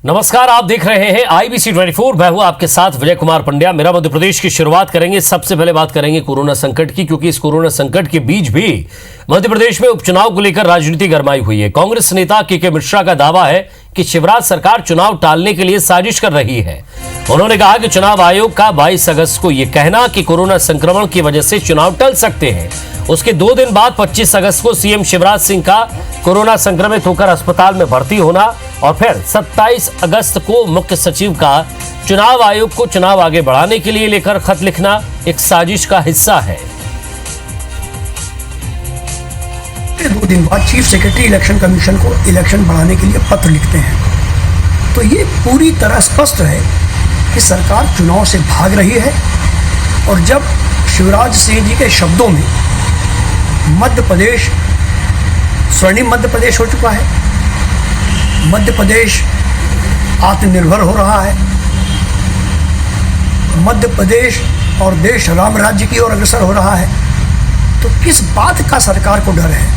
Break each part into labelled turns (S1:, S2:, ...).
S1: नमस्कार, आप देख रहे हैं IBC 24। मैं हूं आपके साथ विजय कुमार पंड्या। मेरा मध्य प्रदेश की शुरुआत करेंगे। सबसे पहले बात करेंगे कोरोना संकट की, क्योंकि इस कोरोना संकट के बीच भी मध्य प्रदेश में उपचुनाव को लेकर राजनीति गरमाई हुई है। कांग्रेस नेता के मिश्रा का दावा है कि शिवराज सरकार चुनाव टालने के लिए साजिश कर रही है। उन्होंने कहा कि चुनाव आयोग का 22 अगस्त को यह कहना कि कोरोना संक्रमण की वजह से चुनाव टल सकते हैं, उसके 2 दिन बाद 25 अगस्त को सीएम शिवराज सिंह का कोरोना संक्रमित होकर अस्पताल में भर्ती होना और फिर 27 अगस्त को मुख्य सचिव का चुनाव आयोग को चुनाव आगे बढ़ाने के लिए लेकर खत लिखना एक साजिश का हिस्सा है।
S2: 2 दिन बाद चीफ सेक्रेटरी इलेक्शन कमीशन को इलेक्शन बढ़ाने के लिए पत्र लिखते हैं। तो ये पूरी तरह स्पष्ट है कि सरकार चुनाव से भाग रही है। और जब शिवराज सिंह जी के शब्दों में मध्य प्रदेश स्वर्णिम मध्य प्रदेश हो चुका है, मध्य प्रदेश आत्मनिर्भर हो रहा है, मध्य प्रदेश और देश राम राज्य की ओर अग्रसर हो रहा है, तो किस बात का सरकार को डर है?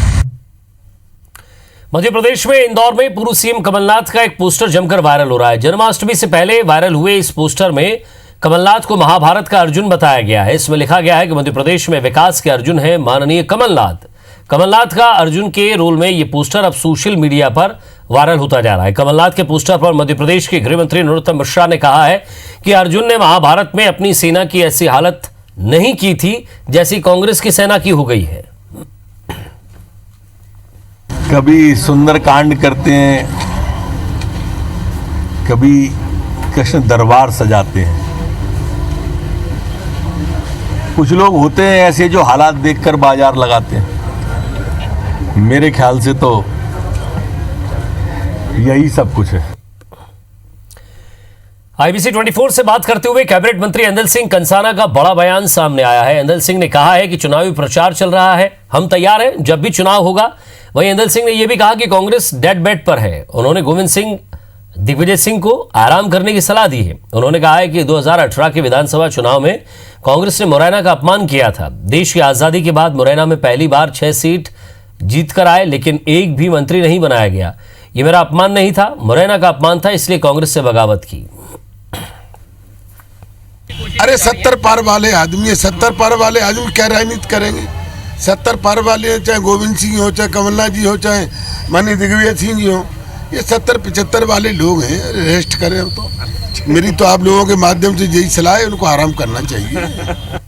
S1: मध्य प्रदेश में इंदौर में पूर्व सीएम कमलनाथ का एक पोस्टर जमकर वायरल हो रहा है। जन्माष्टमी से पहले वायरल हुए इस पोस्टर में कमलनाथ को महाभारत का अर्जुन बताया गया है। इसमें लिखा गया है कि मध्य प्रदेश में विकास के अर्जुन है माननीय कमलनाथ। कमलनाथ का अर्जुन के रोल में यह पोस्टर अब सोशल मीडिया पर वायरल होता जा रहा है। कमलनाथ के पोस्टर पर मध्य प्रदेश के गृह मंत्री नरोत्तम मिश्रा ने कहा है कि अर्जुन ने महाभारत में अपनी सेना की ऐसी हालत नहीं की थी जैसी कांग्रेस की सेना की हो गई है।
S3: कभी सुंदर कांड करते हैं, कभी कृष्ण दरबार सजाते हैं। कुछ लोग होते हैं ऐसे जो हालात देखकर बाजार लगाते हैं। मेरे ख्याल से तो यही सब कुछ है।
S1: IBC 24 से बात करते हुए कैबिनेट मंत्री अंदल सिंह कंसाना का बड़ा बयान सामने आया है। अंदल सिंह ने कहा है कि चुनावी प्रचार चल रहा है, हम तैयार हैं जब भी चुनाव होगा। वहीं अंदल सिंह ने यह भी कहा कि कांग्रेस डेड बेड पर है। उन्होंने गोविंद सिंह दिग्विजय सिंह को आराम करने की सलाह दी है। उन्होंने कहा है कि 2018 के विधानसभा चुनाव में कांग्रेस ने मुरैना का अपमान किया था। देश की आजादी के बाद मुरैना में पहली बार 6 सीट जीत कर आए, लेकिन एक भी मंत्री नहीं बनाया गया। ये मेरा अपमान नहीं था, मुरैना का अपमान था, इसलिए कांग्रेस से बगावत की।
S4: अरे 70 पार वाले आदमी है, 70 पार वाले आदमी क्या राजनीति करेंगे? 70 पार वाले, चाहे गोविंद सिंह हो, चाहे कमलनाथ जी हो, चाहे माननीय दिग्विजय सिंह जी हो, ये 70-75 वाले लोग हैं। रेस्ट करें हम तो। मेरी तो आप लोगों के माध्यम से यही सलाह है, उनको आराम करना चाहिए।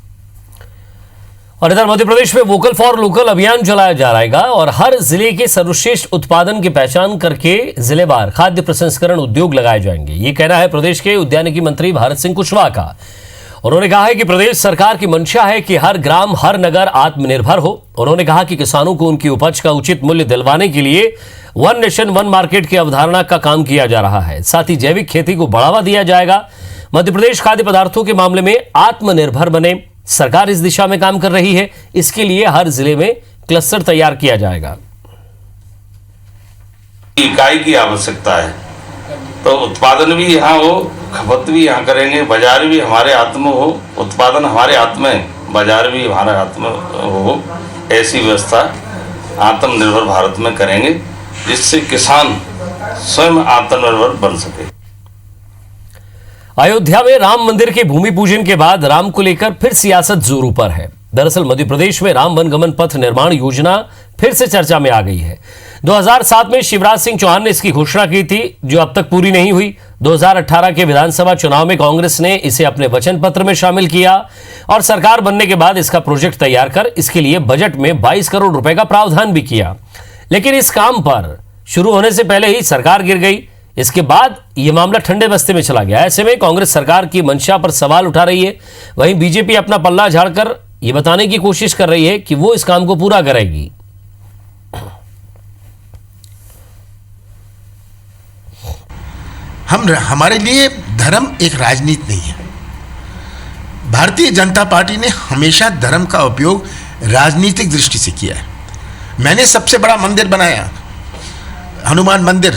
S1: और इधर मध्य प्रदेश में वोकल फॉर लोकल अभियान चलाया जा रहेगा और हर जिले के सर्वश्रेष्ठ उत्पादन की पहचान करके जिलेवार खाद्य प्रसंस्करण उद्योग लगाए जाएंगे। ये कहना है प्रदेश के उद्यानिकी मंत्री भारत सिंह कुशवाहा का। उन्होंने कहा है कि प्रदेश सरकार की मंशा है कि हर ग्राम हर नगर आत्मनिर्भर हो। उन्होंने कहा कि किसानों को उनकी उपज का उचित मूल्य दिलवाने के लिए वन नेशन वन मार्केट की अवधारणा का काम किया जा रहा है। साथ ही जैविक खेती को बढ़ावा दिया जाएगा। मध्य प्रदेश खाद्य पदार्थों के मामले में आत्मनिर्भर बने, सरकार इस दिशा में काम कर रही है। इसके लिए हर जिले में क्लस्टर तैयार किया जाएगा।
S5: इकाई की आवश्यकता है, तो उत्पादन भी यहाँ हो, खपत भी यहाँ करेंगे, बाजार भी हमारे हाथ में हो, उत्पादन हमारे हाथ में, बाजार भी हमारे हाथ में हो। ऐसी व्यवस्था आत्मनिर्भर भारत में करेंगे जिससे किसान स्वयं आत्मनिर्भर बन सके।
S1: अयोध्या में राम मंदिर के भूमि पूजन के बाद राम को लेकर फिर सियासत जोरों पर है। दरअसल मध्य प्रदेश में राम वनगमन पथ निर्माण योजना फिर से चर्चा में आ गई है। 2007 में शिवराज सिंह चौहान ने इसकी घोषणा की थी, जो अब तक पूरी नहीं हुई। 2018 के विधानसभा चुनाव में कांग्रेस ने इसे अपने वचन पत्र में शामिल किया और सरकार बनने के बाद इसका प्रोजेक्ट तैयार कर इसके लिए बजट में 22 करोड़ रुपए का प्रावधान भी किया। लेकिन इस काम पर शुरू होने से पहले ही सरकार गिर गई। इसके बाद यह मामला ठंडे बस्ते में चला गया। ऐसे में कांग्रेस सरकार की मंशा पर सवाल उठा रही है। वहीं बीजेपी अपना पल्ला झाड़कर यह बताने की कोशिश कर रही है कि वो इस काम को पूरा करेगी।
S6: हमारे लिए धर्म एक राजनीति नहीं है। भारतीय जनता पार्टी ने हमेशा धर्म का उपयोग राजनीतिक दृष्टि से किया है। मैंने सबसे बड़ा मंदिर बनाया, हनुमान मंदिर,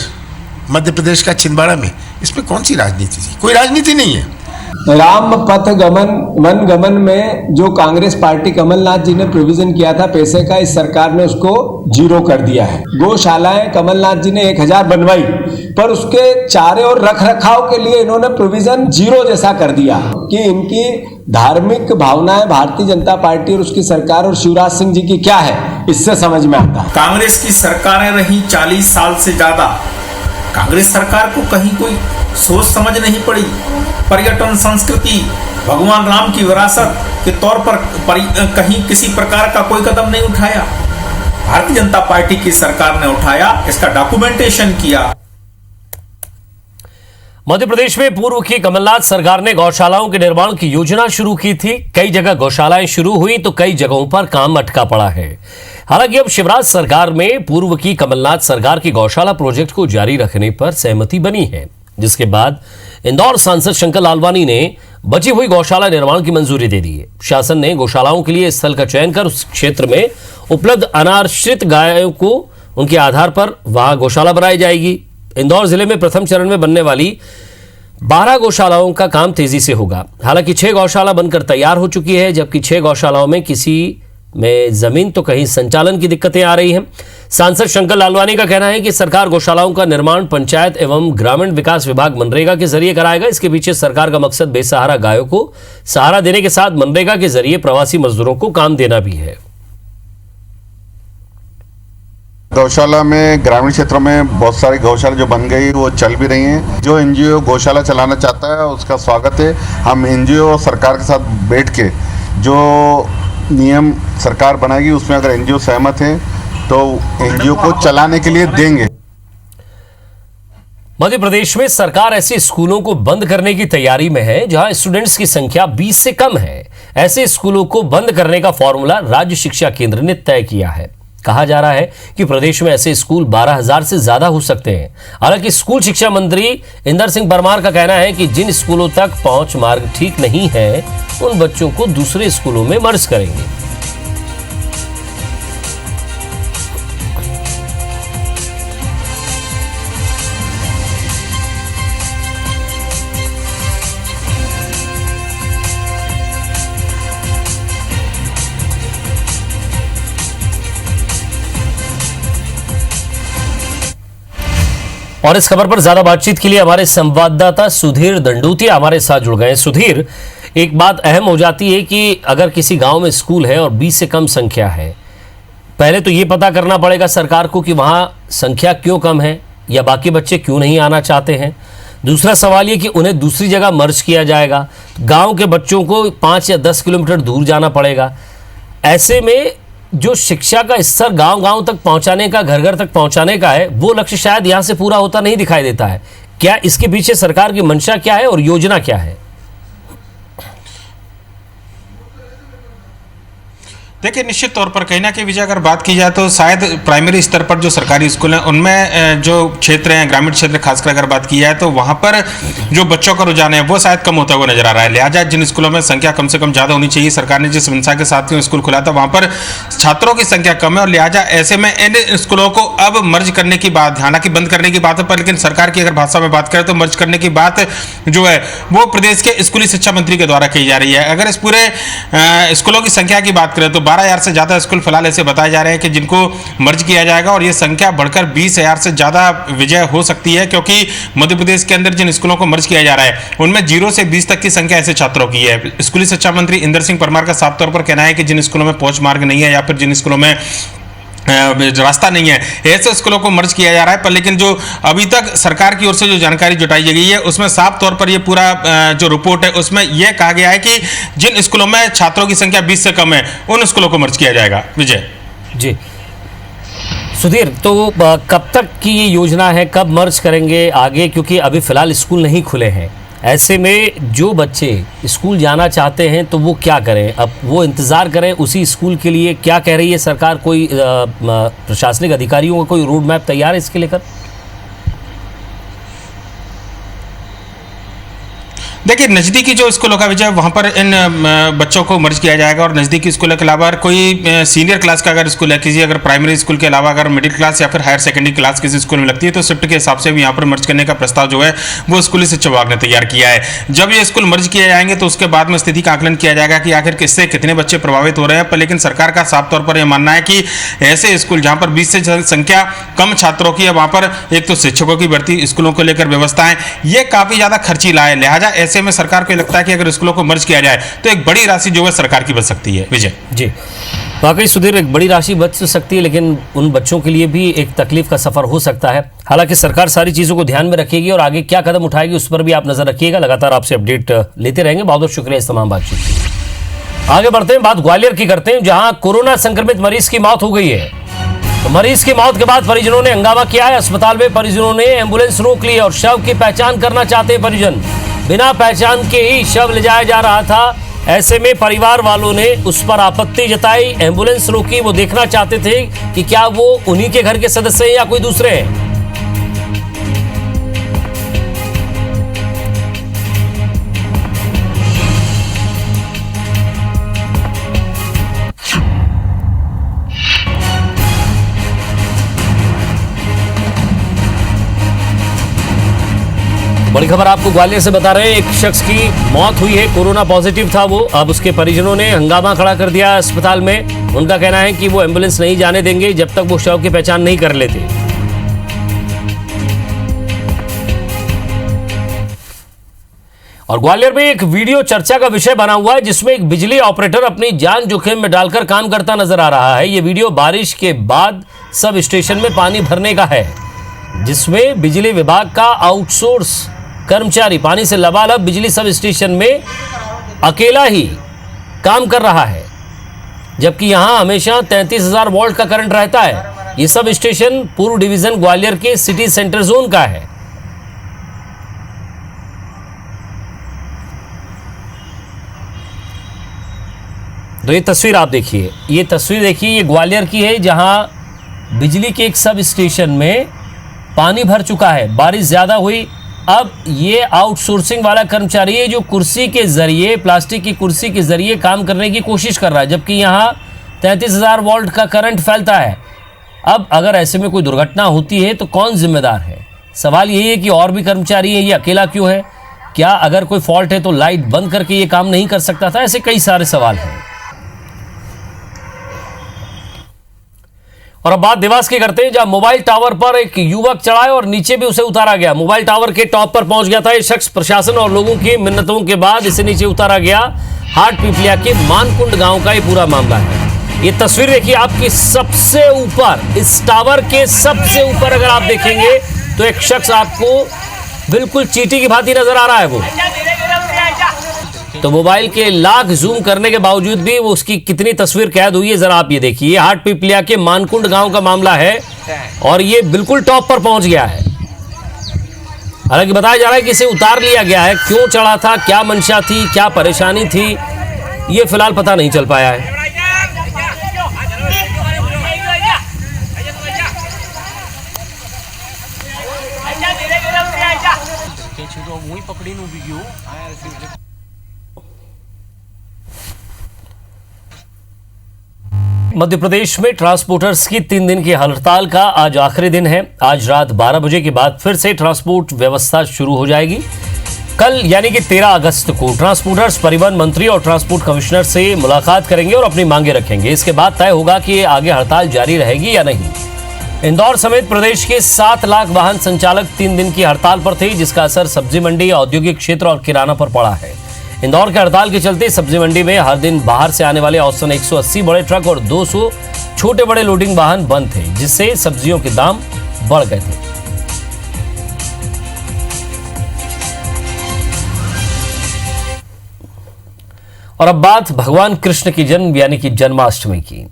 S6: मध्य प्रदेश का छिंदवाड़ा में। इसमें कौन सी राजनीति थी? कोई राजनीति नहीं है।
S7: राम पथ गमन वन गमन में जो कांग्रेस पार्टी कमलनाथ जी ने प्रोविजन किया था पैसे का, इस सरकार ने उसको जीरो कर दिया है। गौशालाएं कमलनाथ जी ने 1000 बनवाई, पर उसके चारे और रख रखाव के लिए इन्होंने प्रोविजन जीरो जैसा कर दिया कि इनकी धार्मिक भावनाएं भारतीय जनता पार्टी और उसकी सरकार और शिवराज सिंह जी की क्या है, इससे समझ में आता है।
S8: कांग्रेस की सरकारें रही 40 साल से ज्यादा, कांग्रेस सरकार को कहीं कोई सोच समझ नहीं पड़ी। पर्यटन संस्कृति, भगवान राम की विरासत के तौर पर कहीं किसी प्रकार का कोई कदम नहीं उठाया। भारतीय जनता पार्टी की सरकार ने उठाया, इसका डॉक्यूमेंटेशन किया।
S1: मध्य प्रदेश में पूर्व की कमलनाथ सरकार ने गौशालाओं के निर्माण की योजना शुरू की थी। कई जगह गौशालाएं शुरू हुई तो कई जगहों पर काम अटका पड़ा है। हालांकि अब शिवराज सरकार में पूर्व की कमलनाथ सरकार की गौशाला प्रोजेक्ट को जारी रखने पर सहमति बनी है, जिसके बाद इंदौर सांसद शंकर लालवानी ने बची हुई गौशाला निर्माण की मंजूरी दे दी है। शासन ने गौशालाओं के लिए स्थल का चयन कर उस क्षेत्र में उपलब्ध अनाश्रित गायों को उनके आधार पर वहां गौशाला बनाई जाएगी। इंदौर जिले में प्रथम चरण में बनने वाली 12 गौशालाओं का काम तेजी से होगा। हालांकि 6 गौशाला बनकर तैयार हो चुकी है, जबकि 6 गौशालाओं में किसी में जमीन तो कहीं संचालन की दिक्कतें आ रही हैं। सांसद शंकर लालवानी का कहना है कि सरकार गौशालाओं का निर्माण पंचायत एवं ग्रामीण विकास विभाग मनरेगा के जरिए कराएगा। इसके पीछे सरकार का मकसद बेसहारा गायों को सहारा देने के साथ मनरेगा के जरिए प्रवासी मजदूरों को काम देना भी है।
S9: गौशाला में ग्रामीण क्षेत्रों में बहुत सारी गौशाला जो बन गई वो चल भी रही हैं। जो एनजीओ गौशाला चलाना चाहता है उसका स्वागत है। हम एनजीओ और सरकार के साथ बैठ के जो नियम सरकार बनाएगी उसमें अगर एनजीओ सहमत हैं तो एनजीओ को चलाने के लिए देंगे।
S1: मध्य प्रदेश में सरकार ऐसे स्कूलों को बंद करने की तैयारी में है जहां स्टूडेंट्स की संख्या 20 से कम है। ऐसे स्कूलों को बंद करने का फॉर्मूला राज्य शिक्षा केंद्र ने तय किया है। कहा जा रहा है कि प्रदेश में ऐसे स्कूल 12,000 से ज्यादा हो सकते हैं। हालांकि स्कूल शिक्षा मंत्री इंदर सिंह परमार का कहना है कि जिन स्कूलों तक पहुंच मार्ग ठीक नहीं है उन बच्चों को दूसरे स्कूलों में मर्ज करेंगे। और इस खबर पर ज्यादा बातचीत के लिए हमारे संवाददाता सुधीर दंडूतिया हमारे साथ जुड़ गए हैं। सुधीर, एक बात अहम हो जाती है कि अगर किसी गांव में स्कूल है और 20 से कम संख्या है, पहले तो ये पता करना पड़ेगा सरकार को कि वहां संख्या क्यों कम है या बाकी बच्चे क्यों नहीं आना चाहते हैं। दूसरा सवाल ये कि उन्हें दूसरी जगह मर्ज किया जाएगा, गाँव के बच्चों को 5 या 10 किलोमीटर दूर जाना पड़ेगा। ऐसे में जो शिक्षा का स्तर गांव-गांव तक पहुंचाने का, घर-घर तक पहुंचाने का है, वो लक्ष्य शायद यहां से पूरा होता नहीं दिखाई देता है। क्या इसके पीछे सरकार की मंशा क्या है और योजना क्या है?
S10: देखिए, निश्चित तौर पर कहीं ना कहीं विजय अगर बात की जाए तो शायद प्राइमरी स्तर पर जो सरकारी स्कूल हैं उनमें जो क्षेत्र हैं, ग्रामीण क्षेत्र खासकर अगर बात की जाए तो वहाँ पर जो बच्चों का रुझान है वो शायद कम होता हुआ नजर आ रहा है। लिहाजा जिन स्कूलों में संख्या कम से कम ज़्यादा होनी चाहिए, सरकार ने जिस मंशा के साथ स्कूल खुला था वहाँ पर छात्रों की संख्या कम है और लिहाजा ऐसे में इन स्कूलों को अब मर्ज करने की बात, हालांकि बंद करने की बात है पर लेकिन सरकार की अगर भाषा में बात करें तो मर्ज करने की बात जो है वो प्रदेश के स्कूली शिक्षा मंत्री के द्वारा की जा रही है। अगर इस पूरे स्कूलों की संख्या की बात करें तो 12,000 से ज़्यादा स्कूल फिलहाल ऐसे बताए जा रहे हैं कि जिनको मर्ज किया जाएगा और ये संख्या बढ़कर 20,000 से ज़्यादा विजय हो सकती है, क्योंकि मध्य प्रदेश के अंदर जिन स्कूलों को मर्ज किया जा रहा है उनमें 0 से 20 तक की संख्या ऐसे छात्रों की है। स्कूली शिक्षा मंत्री इंदर सिंह परमार का साफ तौर पर कहना है कि जिन स्कूलों में पहुंच मार्ग नहीं है या फिर जिन स्कूलों में रास्ता नहीं है ऐसे स्कूलों को मर्ज किया जा रहा है। पर लेकिन जो अभी तक सरकार की ओर से जो जानकारी जुटाई गई है उसमें साफ तौर पर ये पूरा जो रिपोर्ट है उसमें यह कहा गया है कि जिन स्कूलों में छात्रों की संख्या 20 से कम है उन स्कूलों को मर्ज किया जाएगा। विजय
S1: जी, सुधीर, तो कब तक की ये योजना है, कब मर्ज करेंगे आगे, क्योंकि अभी फिलहाल स्कूल नहीं खुले हैं। ऐसे में जो बच्चे स्कूल जाना चाहते हैं तो वो क्या करें? अब वो इंतज़ार करें उसी स्कूल के लिए? क्या कह रही है सरकार? कोई प्रशासनिक अधिकारियों का कोई रोड मैप तैयार है इसके लेकर?
S10: देखिए, नज़दीकी जो स्कूलों का विजय, वहाँ पर इन बच्चों को मर्ज किया जाएगा और नज़दीकी स्कूलों के अलावा कोई सीनियर क्लास का अगर स्कूल है, किसी अगर प्राइमरी स्कूल के अलावा अगर मिडिल क्लास या फिर हायर सेकेंडरी क्लास किसी स्कूल में लगती है तो शिफ्ट के हिसाब से भी यहाँ पर मर्ज करने का प्रस्ताव जो है वो स्कूली शिक्षा विभाग ने तैयार किया है। जब ये स्कूल मर्ज किए जाएंगे तो उसके बाद में स्थिति का आकलन किया जाएगा कि आखिर किससे कितने बच्चे प्रभावित हो रहे हैं। पर लेकिन सरकार का साफ तौर पर यह मानना है कि ऐसे स्कूल जहाँ पर 20 से संख्या कम छात्रों की है, वहाँ पर एक तो शिक्षकों की भर्ती, स्कूलों को लेकर व्यवस्थाएं, ये काफ़ी ज़्यादा खर्चीला है। लिहाजा ऐसे में सरकार को लगता है कि अगर स्कूलों को मर्ज किया जाए तो एक बड़ी राशि जो है सरकार की बच सकती है। विजय
S1: जी, वाकई सुधीर, एक बड़ी राशि बच सकती है, लेकिन उन बच्चों के लिए भी एक तकलीफ का सफर हो सकता है। हालांकि सरकार सारी चीज़ों को ध्यान में रखेगी और आगे क्या कदम उठाएगी उस पर भी आप नजर रखिएगा। लगातार आपसे अपडेट लेते रहेंगे। बहुत बहुत शुक्रिया इस तमाम बातचीत के लिए। आगे बढ़ते हैं, बात ग्वालियर की करते हैं, जहां कोरोना संक्रमित मरीज की मौत हो गई है। तो मरीज की मौत के बाद परिजनों ने हंगामा किया है। अस्पताल में परिजनों ने एम्बुलेंस रोक ली और शव की पहचान करना चाहते हैं परिजन। बिना पहचान के ही शव ले जाया जा रहा था। ऐसे में परिवार वालों ने उस पर आपत्ति जताई, एम्बुलेंस रोकी। वो देखना चाहते थे कि क्या वो उन्हीं के घर के सदस्य हैं या कोई दूसरे हैं। बड़ी खबर आपको ग्वालियर से बता रहे हैं, एक शख्स की मौत हुई है, कोरोना पॉजिटिव था वो। अब उसके परिजनों ने हंगामा खड़ा कर दिया अस्पताल में। उनका कहना है कि वो एम्बुलेंस नहीं जाने देंगे जब तक वो शव की पहचान नहीं कर लेते। और ग्वालियर में एक वीडियो चर्चा का विषय बना हुआ है, जिसमें एक बिजली ऑपरेटर अपनी जान जोखिम में डालकर काम करता नजर आ रहा है। ये वीडियो बारिश के बाद सब स्टेशन में पानी भरने का है, जिसमें बिजली विभाग का आउटसोर्स कर्मचारी पानी से लबालब बिजली सब स्टेशन में अकेला ही काम कर रहा है, जबकि यहां हमेशा 33,000 वोल्ट का करंट रहता है। यह सब स्टेशन पूर्व डिवीजन ग्वालियर के सिटी सेंटर जोन का है। तो ये तस्वीर आप देखिए, ये तस्वीर देखिए, ये ग्वालियर की है, जहां बिजली के एक सब स्टेशन में पानी भर चुका है। बारिश ज्यादा हुई। अब ये आउटसोर्सिंग वाला कर्मचारी है जो कुर्सी के जरिए, प्लास्टिक की कुर्सी के जरिए काम करने की कोशिश कर रहा है, जबकि यहाँ 33,000 वोल्ट का करंट फैलता है। अब अगर ऐसे में कोई दुर्घटना होती है तो कौन जिम्मेदार है? सवाल यही है कि और भी कर्मचारी है, ये अकेला क्यों है? क्या अगर कोई फॉल्ट है तो लाइट बंद करके ये काम नहीं कर सकता था? ऐसे कई सारे सवाल हैं। और अब बात देवास की करते हैं, जहां मोबाइल टावर पर एक युवक चढ़ा है और नीचे भी उसे उतारा गया। मोबाइल टावर के टॉप पर पहुंच गया था ये शख्स। प्रशासन और लोगों की मिन्नतों के बाद इसे नीचे उतारा गया। हाट पिपलिया के मानकुंड गांव का ये पूरा मामला है। ये तस्वीर देखिए आपकी, सबसे ऊपर, इस टावर के सबसे ऊपर अगर आप देखेंगे तो एक शख्स आपको बिल्कुल चींटी की भांति नजर आ रहा है। वो तो मोबाइल के लाख जूम करने के बावजूद भी वो उसकी कितनी तस्वीर कैद हुई है, जरा आप ये देखिए। हाट पिपलिया के मानकुंड गांव का मामला है और ये बिल्कुल टॉप पर पहुंच गया है। हालांकि बताया जा रहा है कि इसे उतार लिया गया है। क्यों चढ़ा था, क्या मंशा थी, क्या परेशानी थी, ये फिलहाल पता नहीं चल पाया है। मध्य प्रदेश में ट्रांसपोर्टर्स की 3 दिन की हड़ताल का आज आखिरी दिन है। आज रात 12 बजे के बाद फिर से ट्रांसपोर्ट व्यवस्था शुरू हो जाएगी। कल यानी कि 13 अगस्त को ट्रांसपोर्टर्स परिवहन मंत्री और ट्रांसपोर्ट कमिश्नर से मुलाकात करेंगे और अपनी मांगे रखेंगे। इसके बाद तय होगा कि आगे हड़ताल जारी रहेगी या नहीं। इंदौर समेत प्रदेश के 7 लाख वाहन संचालक 3 दिन की हड़ताल पर थे, जिसका असर सब्जी मंडी, औद्योगिक क्षेत्र और किराना पर पड़ा है। इंदौर के हड़ताल के चलते सब्जी मंडी में हर दिन बाहर से आने वाले औसतन 180 बड़े ट्रक और 200 छोटे बड़े लोडिंग वाहन बंद थे, जिससे सब्जियों के दाम बढ़ गए थे। और अब बात भगवान कृष्ण की जन्म यानी कि जन्माष्टमी की।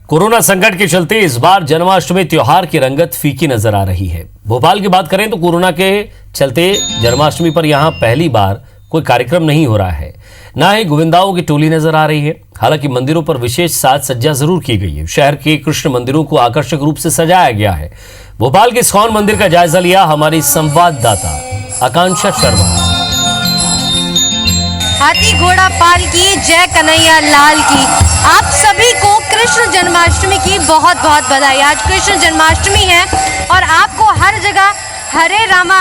S1: कोरोना संकट के चलते इस बार जन्माष्टमी त्योहार की रंगत फीकी नजर आ रही है। भोपाल की बात करें तो कोरोना के चलते जन्माष्टमी पर यहां पहली बार कोई कार्यक्रम नहीं हो रहा है, ना ही गोविंदाओं की टोली नजर आ रही है। हालांकि मंदिरों पर विशेष साज सज्जा जरूर की गई है। शहर के कृष्ण मंदिरों को आकर्षक रूप से सजाया गया है। भोपाल के इस्कॉन मंदिर का जायजा लिया हमारी संवाददाता आकांक्षा शर्मा।
S11: हाथी घोड़ा पाल की जय कन्हैया लाल की। आप सभी को कृष्ण जन्माष्टमी की बहुत बहुत बधाई। आज कृष्ण जन्माष्टमी है और आपको हर जगह हरे रामा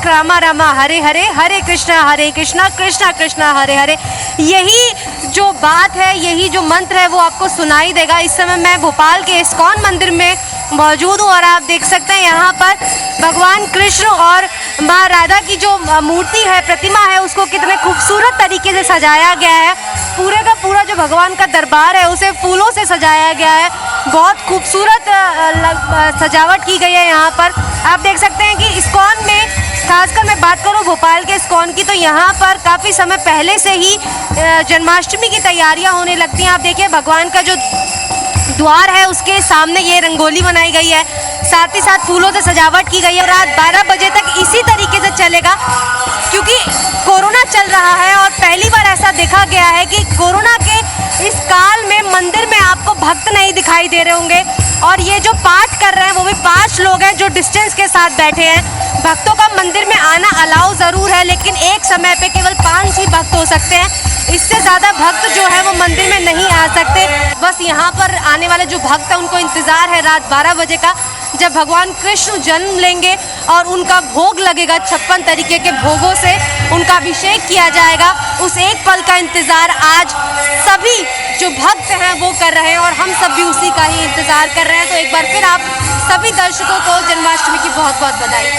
S11: रामा रामा हरे हरे, हरे कृष्णा कृष्णा कृष्णा हरे हरे, यही जो बात है, यही जो मंत्र है वो आपको सुनाई देगा। इस समय मैं भोपाल के इस्कॉन मंदिर में मौजूद हूँ और आप देख सकते हैं यहाँ पर भगवान कृष्ण और माँ राधा की जो मूर्ति है, प्रतिमा है, उसको कितने खूबसूरत तरीके से सजाया गया है। पूरे का पूरा जो भगवान का दरबार है उसे फूलों से सजाया गया है। बहुत खूबसूरत सजावट की गई है यहाँ पर। आप देख सकते हैं कि इस्कॉन में, खासकर मैं बात करूँ भोपाल के इस्कॉन की, तो यहाँ पर काफ़ी समय पहले से ही जन्माष्टमी की तैयारियाँ होने लगती हैं। आप देखिए भगवान का जो द्वार है उसके सामने ये रंगोली बनाई गई है, साथ ही साथ फूलों से सजावट की गई है। रात 12 बजे तक इसी तरीके से चलेगा क्योंकि कोरोना चल रहा है और पहली बार ऐसा देखा गया है कि कोरोना के इस काल में मंदिर में आपको भक्त नहीं दिखाई दे रहे होंगे। और ये जो पाठ कर रहे हैं वो भी 5 लोग हैं जो डिस्टेंस के साथ बैठे हैं। भक्तों का मंदिर में आना अलाउ ज़रूर है, लेकिन एक समय पे केवल 5 ही भक्त हो सकते हैं। इससे ज़्यादा भक्त जो है वो मंदिर में नहीं आ सकते। बस यहाँ पर आने वाले जो भक्त हैं उनको इंतज़ार है रात 12 बजे का, जब भगवान कृष्ण जन्म लेंगे और उनका भोग लगेगा। 56 तरीके के भोगों से उनका अभिषेक किया जाएगा। उस एक पल का इंतज़ार आज सभी जो भक्त हैं वो कर रहे हैं और हम सब भी उसी का ही इंतज़ार कर रहे हैं। तो एक बार फिर आप सभी दर्शकों को जन्माष्टमी की बहुत बहुत बधाई।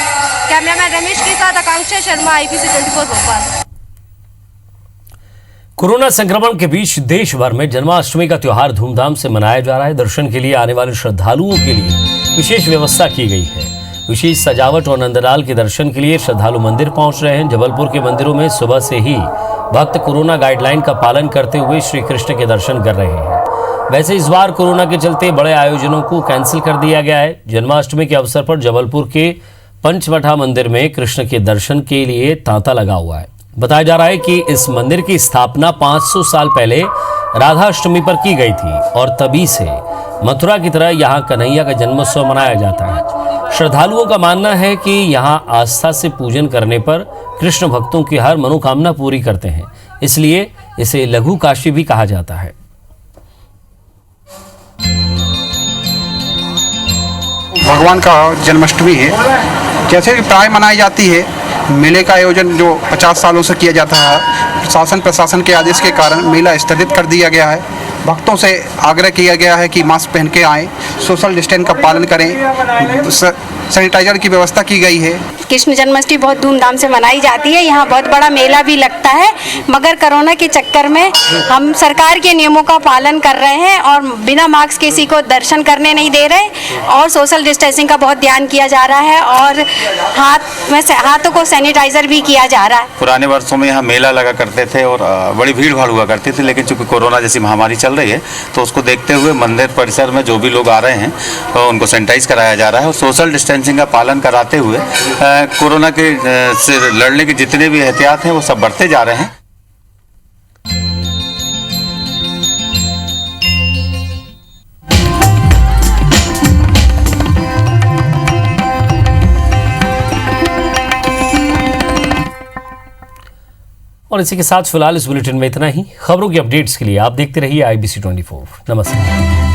S11: कैमरामैन रमेश के साथ आकांक्षा शर्मा, IBC 24 भोपाल।
S1: कोरोना संक्रमण के बीच देश भर में जन्माष्टमी का त्योहार धूमधाम से मनाया जा रहा है। दर्शन के लिए आने वाले श्रद्धालुओं के लिए विशेष व्यवस्था की गई है। विशेष सजावट और नंदलाल के दर्शन के लिए श्रद्धालु मंदिर पहुंच रहे हैं। जबलपुर के मंदिरों में सुबह से ही भक्त कोरोना गाइडलाइन का पालन करते हुए श्री कृष्ण के दर्शन कर रहे हैं। वैसे इस बार कोरोना के चलते बड़े आयोजनों को कैंसिल कर दिया गया है। जन्माष्टमी के अवसर पर जबलपुर के पंचमठा मंदिर में कृष्ण के दर्शन के लिए तांता लगा हुआ है। बताया जा रहा है कि इस मंदिर की स्थापना 500 साल पहले राधाष्टमी पर की गई थी और तभी से मथुरा की तरह यहाँ कन्हैया का जन्मोत्सव मनाया जाता है। श्रद्धालुओं का मानना है कि यहाँ आस्था से पूजन करने पर कृष्ण भक्तों की हर मनोकामना पूरी करते हैं, इसलिए इसे लघु काशी भी कहा जाता है।
S12: भगवान का जन्माष्टमी है, जैसे कि प्राय मनाई जाती है। मेले का आयोजन जो 50 सालों से किया जाता है, प्रशासन के आदेश के कारण मेला स्थगित कर दिया गया है। भक्तों से आग्रह किया गया है कि मास्क पहन के आएँ, सोशल डिस्टेंस का पालन करें, सैनिटाइजर की व्यवस्था की गई है।
S13: कृष्ण जन्माष्टमी बहुत धूमधाम से मनाई जाती है। यहाँ बहुत बड़ा मेला भी लगता है, मगर कोरोना के चक्कर में हम सरकार के नियमों का पालन कर रहे हैं और बिना मास्क किसी को दर्शन करने नहीं दे रहे और सोशल डिस्टेंसिंग का बहुत ध्यान किया जा रहा है और हाथों को सैनिटाइजर भी किया जा रहा है।
S14: पुराने वर्षों में यहाँ मेला लगा करते थे और बड़ी भीड़ भाड़ हुआ करती थी, लेकिन चूंकि कोरोना जैसी महामारी चल रही है तो उसको देखते हुए मंदिर परिसर में जो भी लोग आ रहे हैं तो उनको सैनिटाइज कराया जा रहा है और सोशल डिस्टेंसिंग का पालन कराते हुए कोरोना के से लड़ने के जितने भी एहतियात हैं वो सब बढ़ते जा रहे हैं।
S1: और इसी के साथ फिलहाल इस बुलेटिन में इतना ही। खबरों की अपडेट्स के लिए आप देखते रहिए IBC 24। नमस्कार।